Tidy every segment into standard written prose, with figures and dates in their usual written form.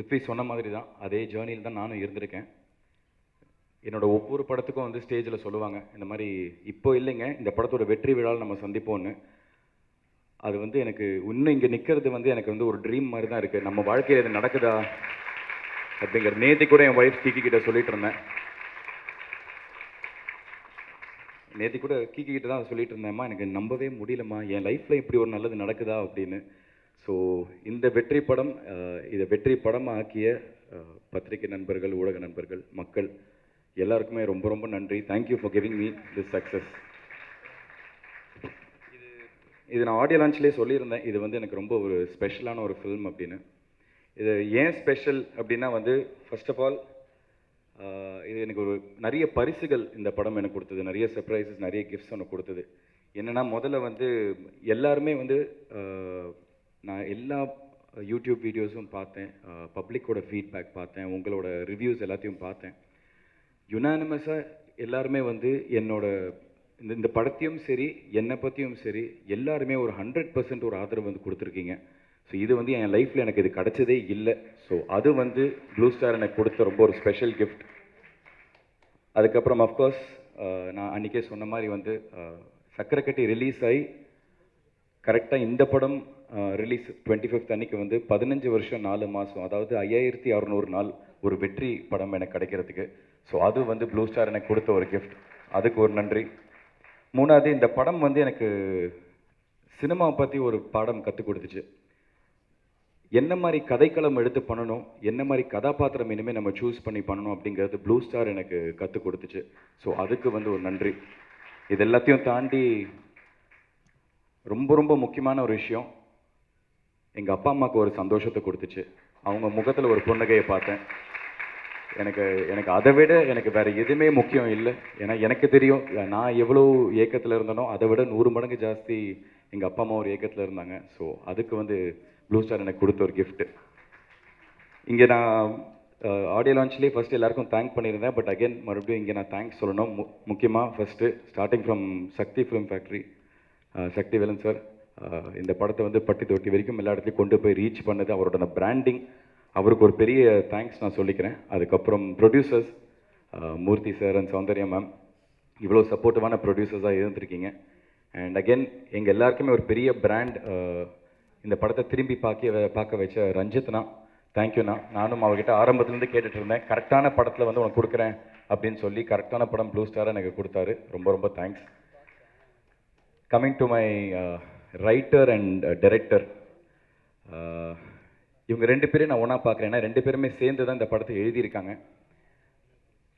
பிருத்வி சொன்ன மாதிரி தான் அதே ஜேர்னியில் தான் நானும் இருந்திருக்கேன். என்னோட ஒவ்வொரு படத்துக்கும் வந்து ஸ்டேஜில் சொல்லுவாங்க இந்த மாதிரி இப்போ இல்லைங்க இந்த படத்தோட வெற்றி விழாவில் நம்ம சந்திப்போம்னு. அது வந்து எனக்கு இன்னும் இங்கே நிற்கிறது வந்து எனக்கு வந்து ஒரு ட்ரீம் மாதிரி தான் இருக்குது. நம்ம வாழ்க்கையில் இது நடக்குதா அப்படிங்கிற நேற்று கூட என் ஒய்ஃப் கீக்கி கிட்ட சொல்லிட்டு இருந்தேன். நேற்று கூட கீக்கி கிட்ட தான் சொல்லிட்டு இருந்தேன்மா, எனக்கு நம்பவே முடியலம்மா, என் லைஃப்பில் இப்படி ஒரு நல்லது நடக்குதா அப்படின்னு. ஸோ இந்த வெற்றி படம் இதை வெற்றி படமாக ஆக்கிய பத்திரிகை நண்பர்கள், ஊடக நண்பர்கள், மக்கள் எல்லாருக்குமே ரொம்ப ரொம்ப நன்றி. Thank you for giving me this success. இது நான் ஆடியோ லான்ச்லேயே சொல்லியிருந்தேன், இது வந்து எனக்கு ரொம்ப ஒரு ஸ்பெஷலான ஒரு ஃபில்ம் அப்படின்னு. இது ஏன் ஸ்பெஷல் அப்படின்னா வந்து ஃபர்ஸ்ட் ஆஃப் ஆல் இது எனக்கு ஒரு நிறைய பரிசுகள் இந்த படம் எனக்கு கொடுத்தது, நிறைய சர்ப்ரைசஸ், நிறைய கிஃப்ட்ஸ் எனக்கு கொடுத்தது. என்னென்னா முதல்ல வந்து எல்லாருமே வந்து நான் எல்லா யூடியூப் வீடியோஸும் பார்த்தேன், பப்ளிக்கோட ஃபீட்பேக் பார்த்தேன், உங்களோட ரிவ்யூஸ் எல்லாத்தையும் பார்த்தேன். யுனானிமஸாக எல்லாருமே வந்து என்னோட இந்த படத்தையும் சரி என்னை பற்றியும் சரி எல்லாருமே ஒரு 100% ஒரு ஆதரவு வந்து கொடுத்துருக்கீங்க. ஸோ இது வந்து என் லைஃப்பில் எனக்கு இது கிடைச்சதே இல்லை. ஸோ அது வந்து ப்ளூ ஸ்டார் எனக்கு கொடுத்த ரொம்ப ஒரு ஸ்பெஷல் கிஃப்ட். அதுக்கப்புறம் அஃப்கோர்ஸ் நான் அன்றைக்கே சொன்ன மாதிரி வந்து சக்கரைக்கட்டி ரிலீஸ் ஆகி கரெக்டாக இந்த படம் ரிலீஸ் 25th அன்னைக்கு வந்து 15 வருஷம் 4 மாதம், அதாவது 5600 நாள் ஒரு வெற்றி படம் எனக்கு கிடைக்கிறதுக்கு. ஸோ அது வந்து ப்ளூ ஸ்டார் எனக்கு கொடுத்த ஒரு கிஃப்ட், அதுக்கு ஒரு நன்றி. மூணாவது, இந்த படம் வந்து எனக்கு சினிமாவை பற்றி ஒரு பாடம் கற்றுக் கொடுத்துச்சு. என்ன மாதிரி கதைக்களம் எடுத்து பண்ணணும், என்ன மாதிரி கதாபாத்திரம் இனிமேல் நம்ம சூஸ் பண்ணி பண்ணணும் அப்படிங்கிறது ப்ளூ ஸ்டார் எனக்கு கற்றுக் கொடுத்துச்சு. ஸோ அதுக்கு வந்து ஒரு நன்றி. இது எல்லாத்தையும் தாண்டி ரொம்ப ரொம்ப முக்கியமான ஒரு விஷயம், எங்கள் அப்பா அம்மாவுக்கு ஒரு சந்தோஷத்தை கொடுத்துச்சு. அவங்க முகத்தில் ஒரு புன்னகையை பார்த்தேன். எனக்கு அதை விட எனக்கு வேறு எதுவுமே முக்கியம் இல்லை. ஏன்னா எனக்கு தெரியும் நான் எவ்வளோ ஏக்கத்தில் இருந்தனோ அதை விட 100 மடங்கு ஜாஸ்தி எங்கள் அப்பா அம்மா ஒரு ஏக்கத்தில் இருந்தாங்க. ஸோ அதுக்கு வந்து ப்ளூ ஸ்டார் எனக்கு கொடுத்த ஒரு கிஃப்ட்டு. இங்கே நான் ஆடியோ லான்ச்லேயே ஃபஸ்ட்டு எல்லாருக்கும் தேங்க் பண்ணியிருந்தேன். பட் அகெயின் மறுபடியும் இங்கே நான் தேங்க்ஸ் சொல்லணும். முக்கியமாக first starting from Sakthi film factory, Sakthi Velan sir இந்த படத்தை வந்து பட்டி தொட்டி வரைக்கும் எல்லா இடத்துலையும் கொண்டு போய் ரீச் பண்ணது, அவரோட அந்த பிராண்டிங், அவருக்கு ஒரு பெரிய தேங்க்ஸ் நான் சொல்லிக்கிறேன். அதுக்கப்புறம் producers Murthy sir and Soundarya ma'am, இவ்வளோ சப்போர்ட்டிவான ப்ரொடியூசர்ஸாக இருந்திருக்கீங்க. அண்ட் அகெயின் எங்கள் எல்லாருக்குமே ஒரு பெரிய பிராண்ட் இந்த படத்தை திரும்பி பார்க்க வச்ச ரஞ்சித்னா, தேங்க்யூண்ணா. நானும் அவர்கிட்ட ஆரம்பத்துலேருந்து கேட்டுட்டு இருந்தேன், கரெக்டான படத்தில் வந்து உனக்கு கொடுக்குறேன் அப்படின்னு சொல்லி கரெக்டான படம் ப்ளூ ஸ்டாராக எனக்கு கொடுத்தாரு. ரொம்ப ரொம்ப thanks. Coming to my writer and director, இவங்க 2 பேரையும் நான் ஒன்றா பார்க்குறேன். ஏன்னா 2 பேருமே சேர்ந்து தான் இந்த படத்தை எழுதியிருக்காங்க.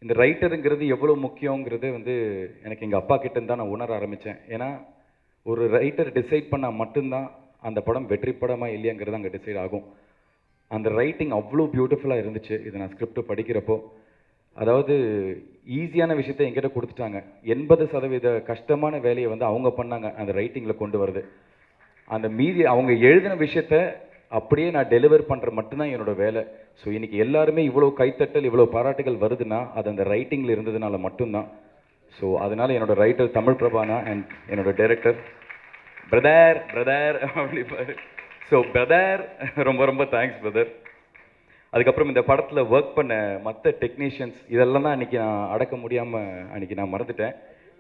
இந்த ரைட்டருங்கிறது எவ்வளோ முக்கியங்கிறது வந்து எனக்கு எங்கள் அப்பா கிட்டேருந்து தான் நான் உணர ஆரம்பித்தேன். ஏன்னா ஒரு ரைட்டர் டிசைட் பண்ணால் மட்டும்தான் அந்த படம் வெற்றி படமாக இல்லையாங்கிறது அங்கே டிசைட் ஆகும். அந்த ரைட்டிங் அவ்வளோ பியூட்டிஃபுல்லாக இருந்துச்சு. இதை நான் ஸ்கிரிப்ட் படிக்கிறப்போ, அதாவது ஈஸியான விஷயத்தை என்கிட்ட கொடுத்துட்டாங்க. 80% கஷ்டமான வேலையை வந்து அவங்க பண்ணாங்க அந்த ரைட்டிங்கில் கொண்டு வருது. அந்த மீதி அவங்க எழுதின விஷயத்த அப்படியே நான் டெலிவர் பண்ணுற மட்டும்தான் என்னோட வேலை. ஸோ இன்றைக்கி எல்லாருமே இவ்வளோ கைத்தட்டல், இவ்வளோ பாராட்டுகள் வருதுன்னா அது அந்த ரைட்டிங்கில் இருந்ததுனால மட்டும்தான். ஸோ அதனால் என்னோட ரைட்டர் தமிழ் பிரபானா அண்ட் என்னோட டைரக்டர் பிரதர் அப்படிப்பாரு. ஸோ பிரதர் ரொம்ப ரொம்ப தேங்க்ஸ் பிரதர். அதுக்கப்புறம் இந்த படத்தில் ஒர்க் பண்ண மற்ற டெக்னீஷியன்ஸ் இதெல்லாம் தான் அன்றைக்கி நான் அடக்க முடியாமல் அன்றைக்கி நான் மறந்துட்டேன்.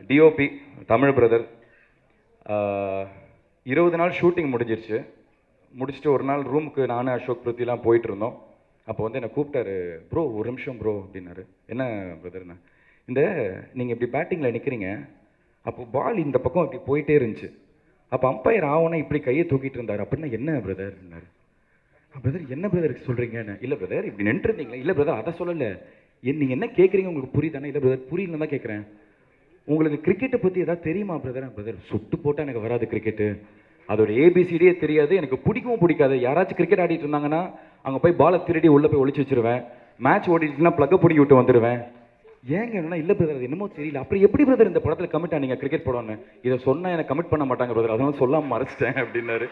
டிஓபி தமிழ் பிரதர், 20 நாள் ஷூட்டிங் முடிச்சுட்டு ஒரு நாள் ரூமுக்கு நானும் அசோக் பிருத்திலாம் போயிட்டு இருந்தோம். அப்போ வந்து என்னை கூப்பிட்டாரு, ப்ரோ ஒரு நிமிஷம் ப்ரோ அப்படின்னாரு. என்ன பிரதர்ண்ணா, இந்த நீங்கள் இப்படி பேட்டிங்கில் நிற்கிறீங்க, அப்போ பால் இந்த பக்கம் இப்படி போயிட்டே இருந்துச்சு, அப்போ அம்பையர் ஆகணும் இப்படி கையை தூக்கிட்டு இருந்தார் அப்படின்னா என்ன பிரதர்னாரு. பிரதர் என்ன பிரதர் சொல்கிறீங்கன்னு. இல்லை பிரதர் இப்படி நின்றுருந்தீங்களா. இல்லை பிரதர் அதை சொல்லலை, நீங்கள் என்ன கேட்குறீங்க உங்களுக்கு புரியுதானே. இல்லை பிரதர் புரியலன்னு தான் கேட்குறேன். உங்களுக்கு கிரிக்கெட்டை பற்றி ஏதாவது தெரியுமா பிரதர். பிரதர் சுட்டு போட்டால் எனக்கு வராது கிரிக்கெட்டு, அதோட ஏபிசிடியே தெரியாது, எனக்கு பிடிக்கவும் பிடிக்காது. யாராச்சும் கிரிக்கெட் ஆடிட்டு இருந்தாங்கன்னா அங்கே போய் பாலை திருடி உள்ளே போய் ஒழிச்சு வச்சிருவேன், மேட்ச் ஓடிட்டுனா ப்ளக்கை பிடிக்கி விட்டு வந்துடுவேன். ஏங்க என்னன்னா இல்லை பிரதர் அது என்னமோ தெரியல. அப்புறம் எப்படி பிரதர் இந்த படத்தில் கமிட் ஆனீங்க கிரிக்கெட் படம்னு. இதை சொன்னால் எனக்கு கமிட் பண்ண மாட்டாங்க பிரதர், அதனால சொல்லாமல் மறைச்சிட்டேன் அப்படின்னாரு.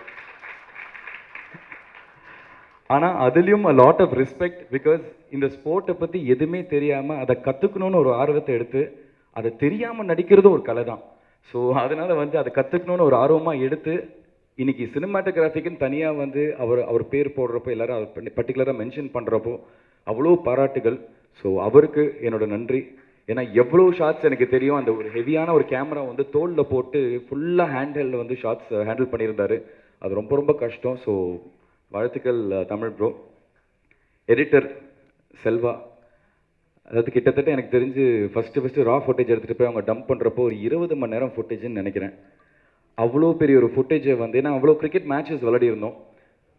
ஆனால் அதுலேயும் a lot of respect, because இந்த ஸ்போர்ட்டை பற்றி எதுவுமே தெரியாமல் அதை கற்றுக்கணுன்னு ஒரு ஆர்வத்தை எடுத்து அதை தெரியாமல் நடிக்கிறதும் ஒரு கலை தான். ஸோ அதனால் வந்து அதை கற்றுக்கணுன்னு ஒரு ஆர்வமாக எடுத்து இன்னைக்கு சினிமாட்டோகிராஃபிக்குன்னு தனியாக வந்து அவர் பேர் போடுறப்போ எல்லாரும் அவர் பர்டிகுலராக மென்ஷன் பண்ணுறப்போ அவ்வளோ பாராட்டுகள். ஸோ அவருக்கு என்னோட நன்றி. ஏன்னா எவ்வளோ ஷார்ட்ஸ் எனக்கு தெரியும். அந்த ஒரு ஹெவியான ஒரு கேமரா வந்து தோளில் போட்டு ஃபுல்லாக ஹேண்டில் வந்து ஷார்ட்ஸ் ஹேண்டில் பண்ணியிருந்தாரு. அது ரொம்ப ரொம்ப கஷ்டம். ஸோ வாழ்த்துக்கள் தமிழ் ப்ரோ. எடிட்டர் செல்வா, அதாவது கிட்டத்தட்ட எனக்கு தெரிஞ்சு ஃபஸ்ட்டு ரா ஃபுட்டேஜ் எடுத்துகிட்டு போய் அவங்க டம்ப் பண்ணுறப்போ ஒரு 20 மணி நேரம் ஃபுட்டேஜ்னு நினைக்கிறேன். அவ்வளோ பெரிய ஒரு ஃபுட்டேஜை வந்து, ஏன்னா அவ்வளோ கிரிக்கெட் மேட்சஸ் விளையாடி இருந்தோம்.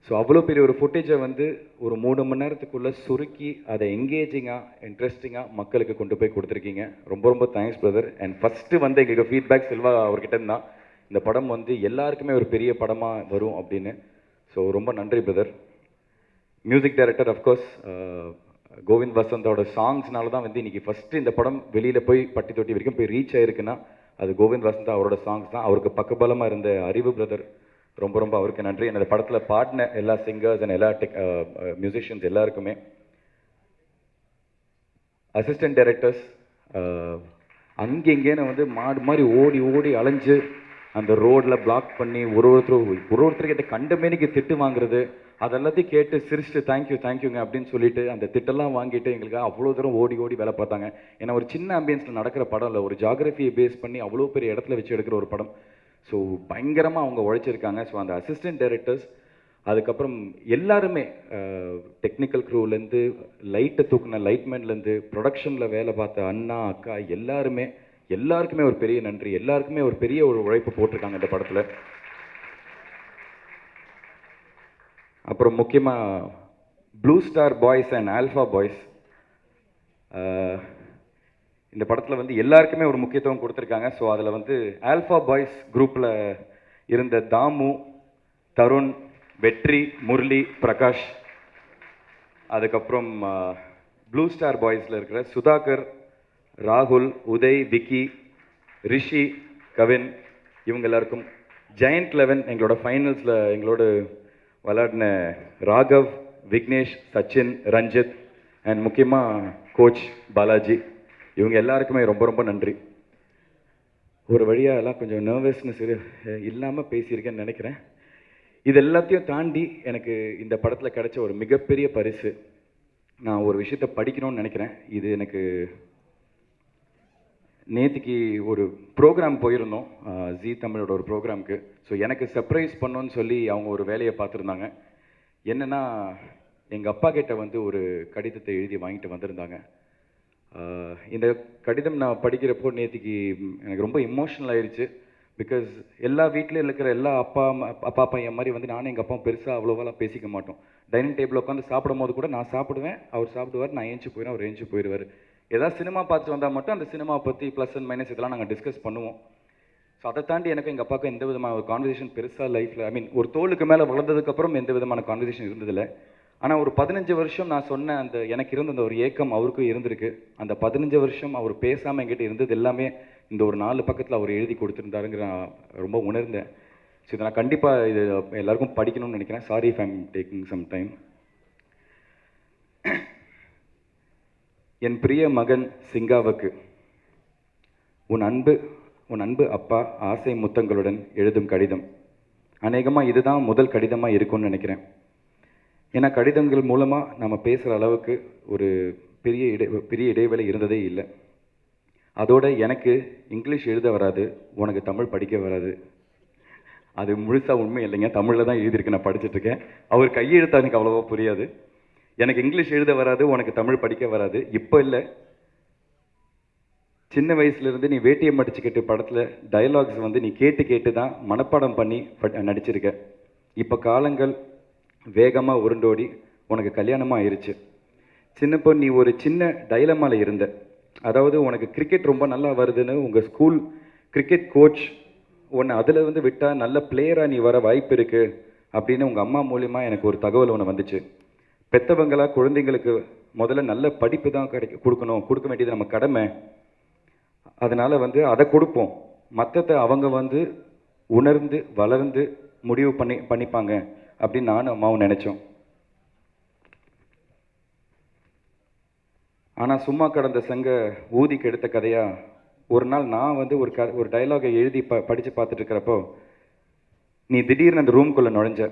ஸோ அவ்வளோ பெரிய ஒரு ஃபுட்டேஜை வந்து ஒரு 3 மணி நேரத்துக்குள்ளே சுருக்கி அதை எங்கேஜிங்காக இன்ட்ரெஸ்டிங்காக மக்களுக்கு கொண்டு போய் கொடுத்துருக்கீங்க. ரொம்ப ரொம்ப தேங்க்ஸ் பிரதர். அண்ட் ஃபஸ்ட்டு வந்து எங்களுக்கு ஃபீட்பேக் செல்வா அவர்கிட்ட இருந்தால் இந்த படம் வந்து எல்லாருக்குமே ஒரு பெரிய படமாக வரும் அப்படின்னு. ஸோ ரொம்ப நன்றி brother. Music director of course Govind வசந்தோட சாங்ஸ்னால தான் வந்து இன்றைக்கி ஃபஸ்ட்டு இந்த படம் வெளியில் போய் பட்டி தொட்டி வரைக்கும் போய் ரீச் ஆகிருக்குன்னா அது கோவிந்த் வசந்தா அவரோட சாங்ஸ் தான். அவருக்கு பக்கபலமாக இருந்த அறிவு பிரதர், ரொம்ப ரொம்ப அவருக்கு நன்றி. அந்த படத்தில் பாடின எல்லா சிங்கர்ஸ் அண்ட் எல்லா மியூசிஷியன்ஸ் எல்லாருக்குமே. அசிஸ்டன்ட் டைரக்டர்ஸ் அங்கே இங்கேன்னு வந்து மாடு மாதிரி ஓடி ஓடி அலைஞ்சு அந்த ரோடில் பிளாக் பண்ணி ஒருத்தர்கிட்ட கண்டமேனிக்கு திட்டு வாங்குறது, அதெல்லாத்தையும் கேட்டு சிரிச்சுட்டு தேங்க்யூங்க அப்படின்னு சொல்லிட்டு அந்த திட்டெல்லாம் வாங்கிட்டு எங்களுக்கு அவ்வளோ தூரம் ஓடி ஓடி வேலை பார்த்தாங்க. ஏன்னா ஒரு சின்ன ஆம்பியன்ஸில் நடக்கிற படம் இல்லை, ஒரு ஜாகிரபியை பேஸ் பண்ணி அவ்வளோ பெரிய இடத்துல வச்சு எடுக்கிற ஒரு படம். ஸோ பயங்கரமாக அவங்க உழைச்சிருக்காங்க. ஸோ அந்த அசிஸ்டன்ட் டைரக்டர்ஸ், அதுக்கப்புறம் எல்லாருமே டெக்னிக்கல் க்ரூலேருந்து லைட்டை தூக்குன லைட்மேன்லேருந்து ப்ரொடக்ஷனில் வேலை பார்த்த அண்ணா அக்கா எல்லாருக்குமே ஒரு பெரிய நன்றி. எல்லாருக்குமே ஒரு பெரிய ஒரு உழைப்பு போட்டிருக்காங்க இந்த படத்தில். அப்புறம் முக்கியமாக blue star boys and alpha boys, இந்த படத்தில் வந்து எல்லாருக்குமே ஒரு முக்கியத்துவம் கொடுத்துருக்காங்க. ஸோ அதில் வந்து ஆல்ஃபா பாய்ஸ் குரூப்பில் இருந்த தாமு, தருண், வெற்றி, முரளி, பிரகாஷ், அதுக்கப்புறம் ப்ளூ ஸ்டார் பாய்ஸில் இருக்கிற சுதாகர், ராகுல், உதய், விக்கி, ரிஷி, கவின், இவங்க எல்லாருக்கும், ஜெயண்ட் 11 எங்களோட ஃபைனல்ஸில் எங்களோட விளையாடின ராகவ், விக்னேஷ், சச்சின், ரஞ்சித் அண்ட் முக்கியமாக கோச் பாலாஜி, இவங்க எல்லாருக்குமே ரொம்ப ரொம்ப நன்றி. ஒரு வழியாக எல்லாம் கொஞ்சம் நர்வஸ்னஸ் இல்லாமல் பேசியிருக்கேன்னு நினைக்கிறேன். இது எல்லாத்தையும் தாண்டி எனக்கு இந்த படத்தில் கிடைச்ச ஒரு மிகப்பெரிய பரிசு, நான் ஒரு விஷயத்தை படிக்கணும்னு நினைக்கிறேன். இது எனக்கு நேற்றுக்கு ஒரு ப்ரோக்ராம் போயிருந்தோம், ஜி தமிழோட ஒரு ப்ரோக்ராமுக்கு. ஸோ எனக்கு சர்ப்ரைஸ் பண்ணோன்னு சொல்லி அவங்க ஒரு வேலையை பார்த்துருந்தாங்க. என்னென்னா, எங்கள் அப்பா கிட்ட வந்து ஒரு கடிதத்தை எழுதி வாங்கிட்டு வந்திருந்தாங்க. இந்த கடிதம் நான் படிக்கிறப்போ நேற்றுக்கு எனக்கு ரொம்ப இமோஷனல் ஆயிடுச்சு. பிகாஸ் எல்லா வீட்லேயும் இருக்கிற எல்லா அப்பா பையன் மாதிரி வந்து நானும் எங்கள் அப்பாவும் பெருசாக அவ்வளோவெல்லாம் பேசிக்க மாட்டோம். டைனிங் டேபிள் உட்காந்து சாப்பிடும் போது கூட நான் சாப்பிடுவேன், அவர் சாப்பிடுவார், நான் ஏஞ்சி போயிடுவேன், அவர் ஏஞ்சி போயிடுவார். ஏதாவது சினிமா பார்த்துட்டு வந்தால் மட்டும் அந்த சினிமா பற்றி ப்ளஸ் அண்ட் மைனஸ் இதெல்லாம் நாங்கள் டிஸ்கஸ் பண்ணுவோம். ஸோ அதை தாண்டி எனக்கு எங்கள் அப்பாவுக்கு எந்த விதமான ஒரு கான்வர்சேஷன் பெருசாக லைஃப்பில், ஐ மீன் ஒரு தோளுக்கு மேலே வளர்ந்ததுக்கப்புறம் எந்த விதமான கான்வர்சேஷன் இருந்ததில்லை. ஆனால் ஒரு 15 வருஷம் நான் சொன்ன அந்த எனக்கு இருந்த அந்த ஒரு ஏக்கம் அவருக்கும் இருந்திருக்கு. அந்த 15 வருஷம் அவர் பேசாமல் என்கிட்ட இருந்தது எல்லாமே இந்த ஒரு 4 பக்கத்தில் அவர் எழுதி கொடுத்துருந்தாருங்கிற நான் ரொம்ப உணர்ந்தேன். ஸோ இதை நான் கண்டிப்பாக இது எல்லாருக்கும் படிக்கணும்னு நினைக்கிறேன். Sorry if I'm taking some time. என் பிரிய மகன் சிங்காவுக்கு உன் அன்பு அப்பா ஆசை முத்தங்களுடன் எழுதும் கடிதம். அநேகமாக இதுதான் முதல் கடிதமாக இருக்கும்னு நினைக்கிறேன். ஏன்னா கடிதங்கள் மூலமாக நம்ம பேசுகிற அளவுக்கு ஒரு பெரிய இடைவேளை இருந்ததே இல்லை. அதோட எனக்கு இங்கிலீஷ் எழுத வராது, உனக்கு தமிழ் படிக்க வராது. அது முழுசாக உண்மை இல்லைங்க, தமிழில் தான் எழுதியிருக்கு, நான் படிச்சுட்ருக்கேன். அவர் கையெழுத்தா எனக்கு அவ்வளோவா புரியாது. எனக்கு இங்கிலீஷ் எழுத வராது, உனக்கு தமிழ் படிக்க வராது. இப்போ இல்லை, சின்ன வயசுலேருந்து நீ வேட்டியம் அடிச்சுக்கிட்டு படத்தில் டயலாக்ஸ் வந்து நீ கேட்டு தான் மனப்பாடம் பண்ணி நடிச்சிருக்க. இப்போ காலங்கள் வேகமாக உருண்டோடி உனக்கு கல்யாணமாக ஆயிடுச்சு. சின்னப்போ நீ ஒரு சின்ன டைலமாவில் இருந்த. அதாவது உனக்கு கிரிக்கெட் ரொம்ப நல்லா வருதுன்னு உங்கள் ஸ்கூல் கிரிக்கெட் கோச் உன்னை அதில் வந்து விட்டால் நல்ல பிளேயராக நீ வர வாய்ப்பு இருக்குது அப்படின்னு உங்கள் அம்மா மூலிமா எனக்கு ஒரு தகவல் ஒன்று வந்துச்சு. பெற்றவங்களாக குழந்தைங்களுக்கு முதல்ல நல்ல படிப்பு தான் கொடுக்க வேண்டியது நம்ம கடமை. அதனால் வந்து அதை கொடுப்போம், மற்றத்தை அவங்க வந்து உணர்ந்து வளர்ந்து முடிவு பண்ணிப்பாங்க அப்படின்னு நானும் அம்மாவும் நினச்சோம். ஆனால் சும்மா கடந்த சங்க ஊதிக்கு எடுத்த கதையாக ஒரு நாள் நான் வந்து ஒரு டைலாகை எழுதி படித்து பார்த்துட்டு இருக்கிறப்போ, நீ திடீர்னு அந்த ரூம்குள்ளே நுழைஞ்ச.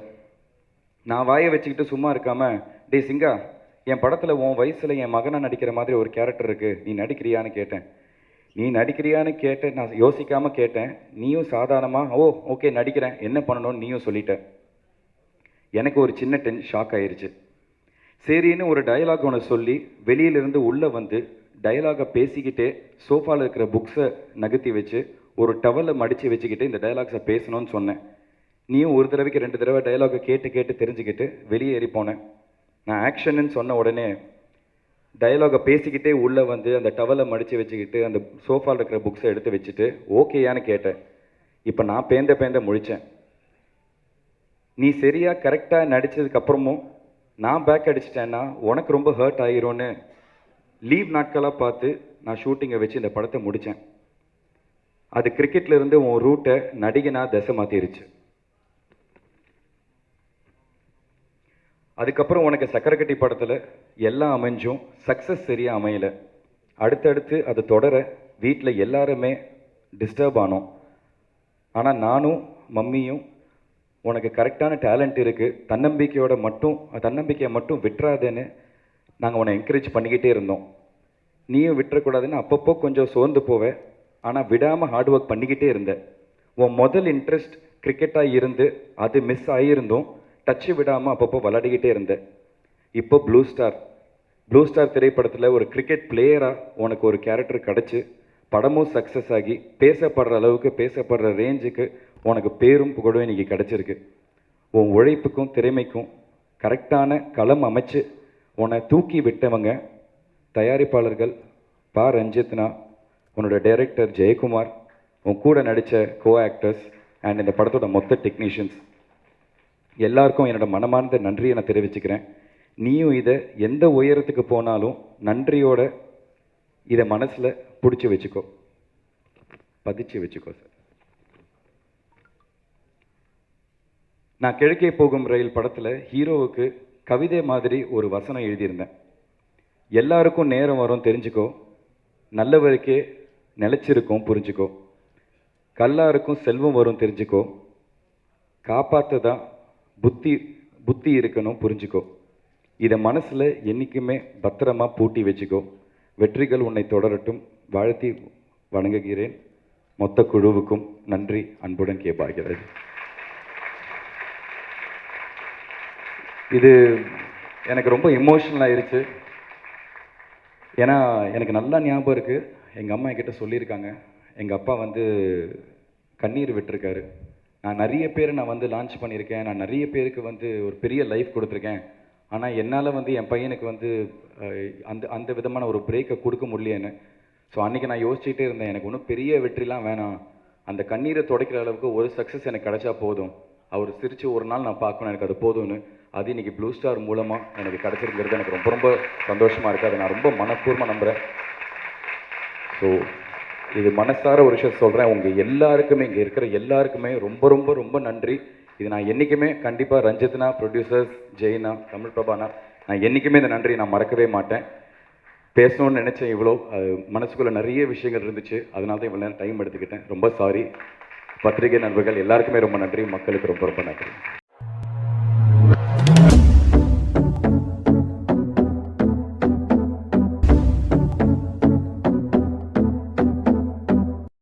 நான் வாயை வச்சுக்கிட்டு சும்மா இருக்காம, டேய் சிங்கா, என் படத்தில் உன் வயசில் என் மகனாக நடிக்கிற மாதிரி ஒரு கேரக்டர் இருக்குது, நீ நடிக்கிறியான்னு கேட்டேன். நீ நடிக்கிறியான்னு கேட்டேன், நான் யோசிக்காமல் கேட்டேன். நீயும் சாதாரணமாக ஓகே நடிக்கிறேன், என்ன பண்ணணும்னு நீயும் சொல்லிட்ட. எனக்கு ஒரு சின்ன ஷாக் ஆயிடுச்சு. சரின்னு ஒரு டயலாக் ஒன்று சொல்லி வெளியிலிருந்து உள்ளே வந்து டயலாகை பேசிக்கிட்டே சோஃபாவில் இருக்கிற புக்ஸை நகர்த்தி வச்சு ஒரு டவலை மடித்து வச்சுக்கிட்டு இந்த டயலாக்ஸை பேசணும்னு சொன்னேன். நீயும் ஒரு தடவைக்கு 2 தடவை டயலாகை கேட்டு கேட்டு தெரிஞ்சுக்கிட்டு வெளியேறி போனேன். நான் ஆக்ஷன்னு சொன்ன உடனே டயலாகை பேசிக்கிட்டே உள்ளே வந்து அந்த டவலை மடித்து வச்சுக்கிட்டு அந்த சோஃபாவில் இருக்கிற புக்ஸை எடுத்து வச்சுட்டு ஓகேயான்னு கேட்டேன். இப்போ நான் பேந்த முழித்தேன். நீ சரியாக கரெக்டாக நடித்ததுக்கப்புறமும் நான் பேக் அடிச்சிட்டேன்னா உனக்கு ரொம்ப ஹர்ட் ஆகிரும்னு லீவ் நாட்களாக பார்த்து நான் ஷூட்டிங்கை வச்சு இந்த படத்தை முடித்தேன். அது கிரிக்கெட்லேருந்து உன் ரூட்டை நடிகனாக திசை மாற்றிருச்சு. அதுக்கப்புறம் உனக்கு சக்கரக்கட்டி படத்தில் எல்லாம் அமைஞ்சும் சக்ஸஸ் சரியாக அமையலை. அடுத்தடுத்து அது தொடர வீட்டில் எல்லாருமே டிஸ்டர்ப் ஆனோம். ஆனால் நானும் மம்மியும் உனக்கு கரெக்டான டேலண்ட் இருக்குது, தன்னம்பிக்கையை மட்டும் விட்டுறாதேன்னு நாங்கள் உன்னை என்கரேஜ் பண்ணிக்கிட்டே இருந்தோம். நீயும் விட்டுறக்கூடாதுன்னு அப்பப்போ கொஞ்சம் சோர்ந்து போவேன், ஆனால் விடாமல் ஹார்ட் ஒர்க் பண்ணிக்கிட்டே இருந்தேன். உன் முதல் இன்ட்ரெஸ்ட் கிரிக்கெட்டாக இருந்து அது மிஸ் ஆகியிருந்தும் டச்சு விடாமல் அப்பப்போ விளையாடிக்கிட்டே இருந்தேன். இப்போ ப்ளூ ஸ்டார் திரைப்படத்தில் ஒரு கிரிக்கெட் பிளேயராக உனக்கு ஒரு கேரக்டர் கிடச்சி படமும் சக்ஸஸ் ஆகி பேசப்படுற அளவுக்கு பேசப்படுற ரேஞ்சுக்கு உனக்கு பேரும் புகழும் இன்றைக்கி கிடச்சிருக்கு. உன் உழைப்புக்கும் திறமைக்கும் கரெக்டான களம் அமைச்சு உன்னை தூக்கி விட்டவங்க தயாரிப்பாளர்கள் ரஞ்சித்னா, உன்னோட டைரக்டர் ஜெயக்குமார், உன் கூட நடித்த கோ ஆக்டர்ஸ் அண்ட் இந்த படத்தோட மொத்த டெக்னீஷியன்ஸ் எல்லாருக்கும் என்னோட மனமார்ந்த நன்றியை நான் தெரிவிச்சுக்கிறேன். நீயும் இதை எந்த உயரத்துக்கு போனாலும் நன்றியோட இதை மனசில் பிடிச்சி வச்சுக்கோ, பதிச்சு வச்சுக்கோ சார். நான் கிழக்கே போகும் ரயில் படத்தில் ஹீரோவுக்கு கவிதை மாதிரி ஒரு வசனம் எழுதியிருந்தேன். எல்லாருக்கும் நேரம் வரும் தெரிஞ்சுக்கோ, நல்லவருக்கே நிலச்சிருக்கும் புரிஞ்சுக்கோ, கல்லாருக்கும் செல்வம் வரும் தெரிஞ்சுக்கோ, காப்பாற்றதான் புத்தி இருக்கணும் புரிஞ்சுக்கோ, இதை மனசில் என்றைக்குமே பத்திரமா பூட்டி வச்சுக்கோ, வெற்றிகள் உன்னை தொடரட்டும், வாழ்த்தி வணங்குகிறேன். மொத்த குழுவுக்கும் நன்றி. அன்புடன் கே. பாக்யராஜ். இது எனக்கு ரொம்ப எமோஷனல் ஆயிருச்சு. ஏன்னா எனக்கு நல்லா ஞாபகம் இருக்குது, எங்கள் அம்மா என்கிட்ட சொல்லியிருக்காங்க, எங்கள் அப்பா வந்து கண்ணீர் விட்டுருக்காரு. நான் நிறைய பேர் நான் லான்ச் பண்ணியிருக்கேன், நான் நிறைய பேருக்கு ஒரு பெரிய லைஃப் கொடுத்துருக்கேன். ஆனால் என்னால் என் பையனுக்கு அந்த விதமான ஒரு பிரேக்கை கொடுக்க முடியலன்னு. ஸோ அன்றைக்கி நான் யோசிச்சுட்டே இருந்தேன், எனக்கு ஒன்றும் பெரிய வெற்றிலாம் வேணாம், அந்த கண்ணீரை துடைக்கிற அளவுக்கு ஒரு சக்ஸஸ் எனக்கு கிடைச்சா போதும், அவர் சிரித்து ஒரு நாள் நான் பார்க்கணும், எனக்கு அது போதும்னு. அது இன்றைக்கி ப்ளூ ஸ்டார் மூலமாக எனக்கு கிடச்சிருக்கிறது எனக்கு ரொம்ப ரொம்ப சந்தோஷமாக இருக்குது. அதை நான் ரொம்ப மனப்பூர்வமாக நம்புகிறேன். ஸோ இது மனசார ஒரு விஷயம் சொல்கிறேன், உங்கள் எல்லாருக்குமே, இங்கே இருக்கிற எல்லாருக்குமே ரொம்ப ரொம்ப ரொம்ப நன்றி. இது நான் என்றைக்குமே கண்டிப்பாக ரஞ்சித்னா, ப்ரொடியூசர்ஸ் ஜெயினா, தமிழ் பிரபானா, நான் என்றைக்குமே இந்த நன்றி நான் மறக்கவே மாட்டேன். பேசணும்னு நினச்சேன், இவ்வளோ மனசுக்குள்ளே நிறைய விஷயங்கள் இருந்துச்சு, அதனால தான் இவ்வளோ நேரம் டைம் எடுத்துக்கிட்டேன். ரொம்ப சாரி. பத்திரிகை நண்பர்கள் எல்லாருக்குமே ரொம்ப நன்றி, மக்களுக்கு ரொம்ப ரொம்ப நன்றி.